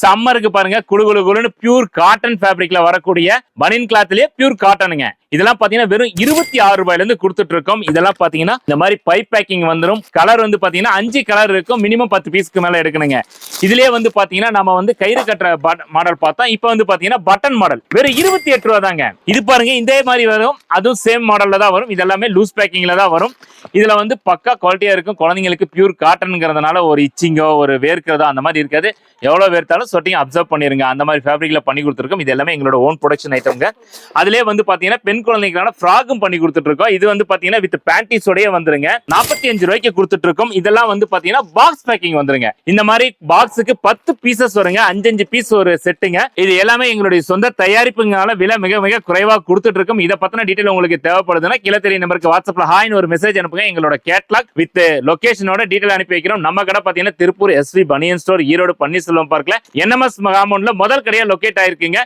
சம்மருக்கு பாருங்க குளு குளு குளுன்னு பியூர் காட்டன் ஃபேப்ரிக்ல வரக்கூடிய பனியன் கிளாத்லயே பியூர் காட்டனுங்க. இதெல்லாம் பாத்தீங்கன்னா வெறும் 26 ரூபாயில இருந்து கொடுத்துட்டு இருக்கோம். இதெல்லாம் பாத்தீங்கன்னா இந்த மாதிரி பைப் பேக்கிங் வந்துரும். கலர் வந்து பாத்தீங்கன்னா 5 கலர் இருக்கும். மினிமம் 10 பீஸ்க்கு மேல எடுக்கணுங்க. இதுலயே வந்து பாத்தீங்கன்னா நம்ம வந்து கயிறு கட்டுற மாடல் பார்த்தோம். இப்போ வந்து பாத்தீங்கன்னா பட்டன் மாடல் வெறும் 28 ரூபா தாங்க. இது பாருங்க இதே மாதிரி வரும். அதுவும் சேம் மாடல்ல தான் வரும். இதெல்லாமே லூஸ் பேக்கிங்ல தான் வரும். இதுல வந்து பக்கா குவாலிட்டியா இருக்கும். குழந்தைங்களுக்கு பியூர் காட்டன்ங்கிறதுனால ஒரு இச்சிங்கோ ஒரு வேர்க்கிறதோ அந்த மாதிரி இருக்காது. எவ்வளவு வேர்த்தாலும் சொட்டிங்க அப்சர்வ் பண்ணிருங்க. அந்த மாதிரி ஃபேப்ரிக்ல பண்ணி கொடுத்துருக்கோம். இது எல்லாமே எங்களோட ஓன் ப்ரொடக்ஷன் ஐட்டம்ங்க. அதுலயே வந்து பாத்தீங்கன்னா பெண் குழந்தைக்கான ஃப்ராக்கும் பண்ணி கொடுத்துட்டு இருக்கோம். இது வந்து பாத்தீங்கன்னா வித் பேண்டிஸோடய வந்துருங்க. 45 ரூபாய்க்கு கொடுத்துட்டு இருக்கோம். இதெல்லாம் வந்து பாத்தீங்கன்னா பாக்ஸ் பேக்கிங் வந்துருங்க. இந்த மாதிரி பாக்ஸுக்கு 10 பீசஸ் வருங்க. 5 பீஸ் ஒரு செட்டுங்க. இது எல்லாமே எங்களுடைய சொந்த தயாரிப்புங்கனால விலை மிக மிக குறைவா கொடுத்துட்டு இருக்கோம். இதை பத்தின டீடைல் உங்களுக்கு தேவைப்படுதுன்னா கீழே தெரிய நம்பருக்கு வாட்ஸ்அப்ல ஹாய்னு ஒரு மெசேஜ் அனுப்புங்க. எங்களோட கேட்லாக் வித் லொகேஷனோட டீடைல் அனுப்பி வைக்கிறோம். நம்ம கடை பாத்தீங்கன்னா திருப்பூர் SV பனியன் ஸ்டோர், ஈரோடு பன்னீர்செல்வம் பார்க்ல NMS காம்பவுண்ட்ல முதல் கடையா லொகேட் ஆயிருக்குங்க.